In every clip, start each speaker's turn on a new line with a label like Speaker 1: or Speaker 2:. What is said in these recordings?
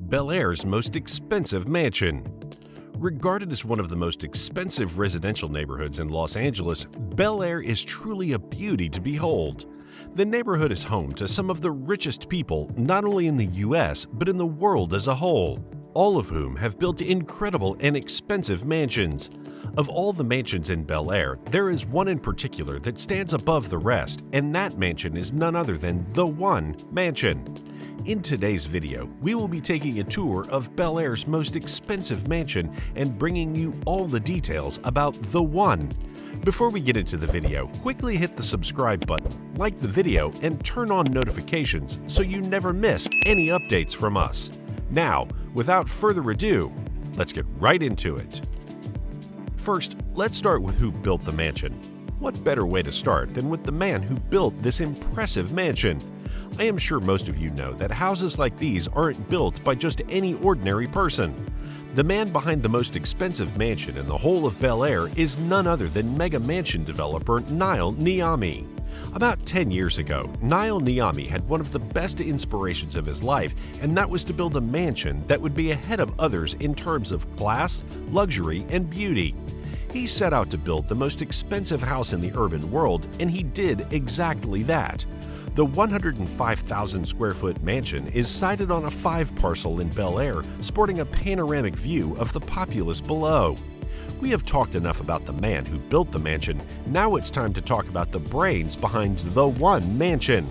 Speaker 1: Bel Air's most expensive mansion. Regarded as one of the most expensive residential neighborhoods in Los Angeles, Bel Air is truly a beauty to behold. The neighborhood is home to some of the richest people not only in the U.S. but in the world as a whole, all of whom have built incredible and expensive mansions. Of all the mansions in Bel Air, there is one in particular that stands above the rest, and that mansion is none other than the One Mansion. In today's video, we will be taking a tour of Bel Air's most expensive mansion and bringing you all the details about the One. Before we get into the video, quickly hit the subscribe button, like the video, and turn on notifications so you never miss any updates from us. Now, without further ado, let's get right into it. First, let's start with who built the mansion. What better way to start than with the man who built this impressive mansion? I am sure most of you know that houses like these aren't built by just any ordinary person. The man behind the most expensive mansion in the whole of Bel Air is none other than mega mansion developer Nile Niami. About 10 years ago, Nile Niami had one of the best inspirations of his life, and that was to build a mansion that would be ahead of others in terms of class, luxury, and beauty. He set out to build the most expensive house in the urban world, and he did exactly that. The 105,000 square foot mansion is sited on a 5-parcel in Bel Air, sporting a panoramic view of the populace below. We have talked enough about the man who built the mansion. Now it's time to talk about the brains behind the One Mansion.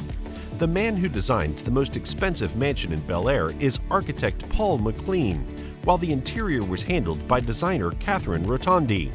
Speaker 1: The man who designed the most expensive mansion in Bel Air is architect Paul McLean, while the interior was handled by designer Catherine Rotondi.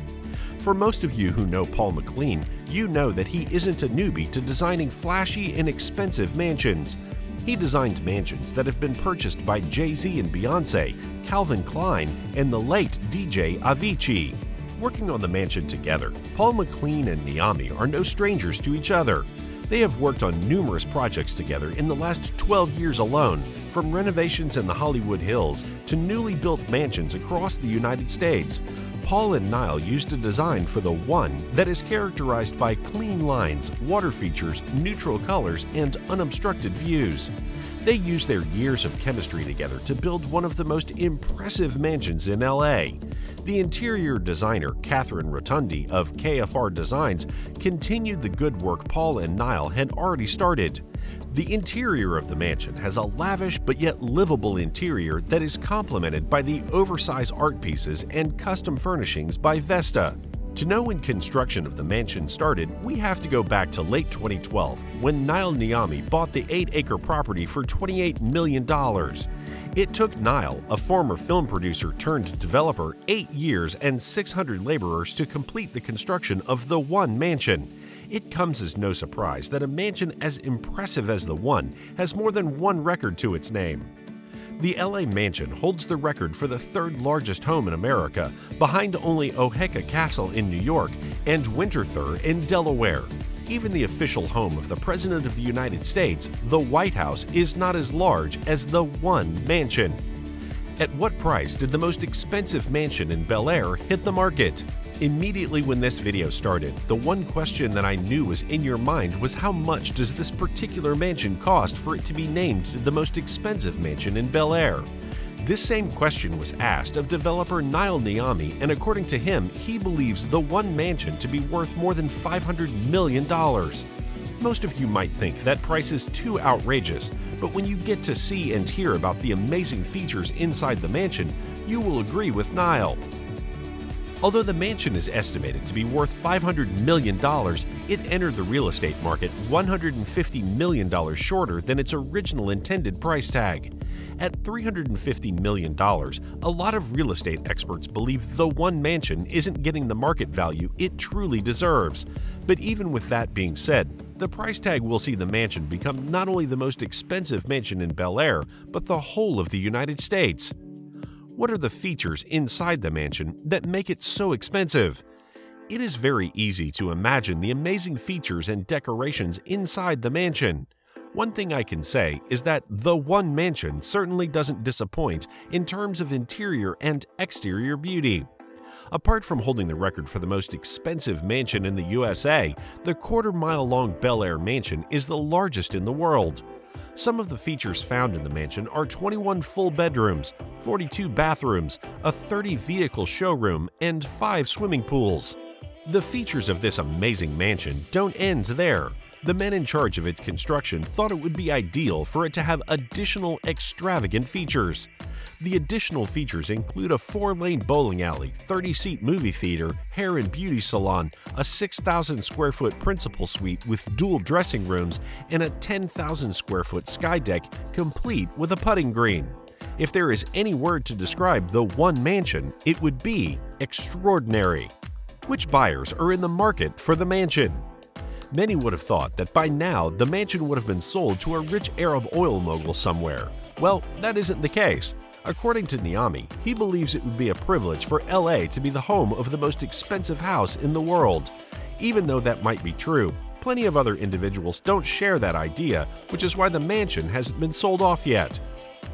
Speaker 1: For most of you who know Paul McLean, you know that he isn't a newbie to designing flashy and expensive mansions. He designed mansions that have been purchased by Jay-Z and Beyonce, Calvin Klein, and the late DJ Avicii. Working on the mansion together, Paul McLean and Niami are no strangers to each other. They have worked on numerous projects together in the last 12 years alone, from renovations in the Hollywood Hills to newly built mansions across the United States. Paul and Nile used a design for the One that is characterized by clean lines, water features, neutral colors, and unobstructed views. They used their years of chemistry together to build one of the most impressive mansions in LA. The interior designer, Catherine Rotondi of KFR Designs, continued the good work Paul and Nile had already started. The interior of the mansion has a lavish but yet livable interior that is complemented by the oversized art pieces and custom furnishings by Vesta. To know when construction of the mansion started, we have to go back to late 2012 when Nile Niami bought the 8-acre property for $28 million. It took Nile, a former film producer turned developer, 8 years and 600 laborers to complete the construction of the One Mansion. It comes as no surprise that a mansion as impressive as the One has more than one record to its name. The LA mansion holds the record for the third largest home in America, behind only Oheka Castle in New York and Winterthur in Delaware. Even the official home of the President of the United States, the White House, is not as large as the One Mansion. At what price did the most expensive mansion in Bel Air hit the market? Immediately when this video started, the one question that I knew was in your mind was how much does this particular mansion cost for it to be named the most expensive mansion in Bel Air? This same question was asked of developer Nile Niami, and according to him, he believes the One Mansion to be worth more than $500 million. Most of you might think that price is too outrageous, but when you get to see and hear about the amazing features inside the mansion, you will agree with Nile. Although the mansion is estimated to be worth $500 million, it entered the real estate market $150 million shorter than its original intended price tag. At $350 million, a lot of real estate experts believe the One Mansion isn't getting the market value it truly deserves. But even with that being said, the price tag will see the mansion become not only the most expensive mansion in Bel Air, but the whole of the United States. What are the features inside the mansion that make it so expensive? It is very easy to imagine the amazing features and decorations inside the mansion. One thing I can say is that the One Mansion certainly doesn't disappoint in terms of interior and exterior beauty. Apart from holding the record for the most expensive mansion in the USA, the quarter-mile-long Bel Air mansion is the largest in the world. Some of the features found in the mansion are 21 full bedrooms, 42 bathrooms, a 30-vehicle showroom, and 5 swimming pools. The features of this amazing mansion don't end there. The men in charge of its construction thought it would be ideal for it to have additional extravagant features. The additional features include a 4-lane bowling alley, 30-seat movie theater, hair and beauty salon, a 6,000-square-foot principal suite with dual dressing rooms, and a 10,000-square-foot sky deck complete with a putting green. If there is any word to describe the one mansion, it would be extraordinary. Which buyers are in the market for the mansion? Many would have thought that by now the mansion would have been sold to a rich Arab oil mogul somewhere. Well, that isn't the case. According to Niami, he believes it would be a privilege for LA to be the home of the most expensive house in the world. Even though that might be true, plenty of other individuals don't share that idea, which is why the mansion hasn't been sold off yet.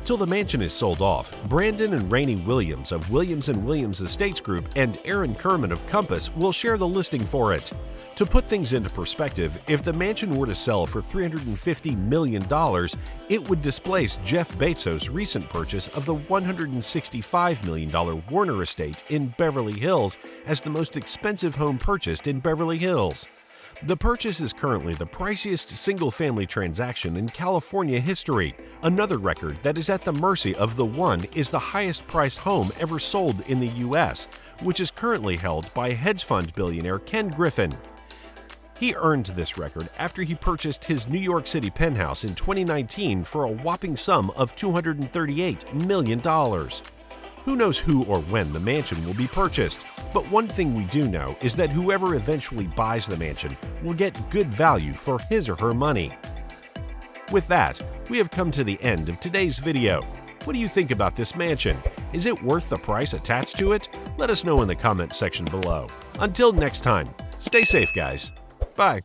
Speaker 1: Till the mansion is sold off, Brandon and Rainey Williams of Williams & Williams Estates Group and Aaron Kerman of Compass will share the listing for it. To put things into perspective, if the mansion were to sell for $350 million, it would displace Jeff Bezos' recent purchase of the $165 million Warner estate in Beverly Hills as the most expensive home purchased in Beverly Hills. The purchase is currently the priciest single-family transaction in California history. Another record that is at the mercy of the one is the highest-priced home ever sold in the U.S., which is currently held by hedge fund billionaire Ken Griffin. He earned this record after he purchased his New York City penthouse in 2019 for a whopping sum of $238 million. Who knows who or when the mansion will be purchased, but one thing we do know is that whoever eventually buys the mansion will get good value for his or her money. With that, we have come to the end of today's video. What do you think about this mansion? Is it worth the price attached to it? Let us know in the comment section below. Until next time, stay safe, guys. Bye.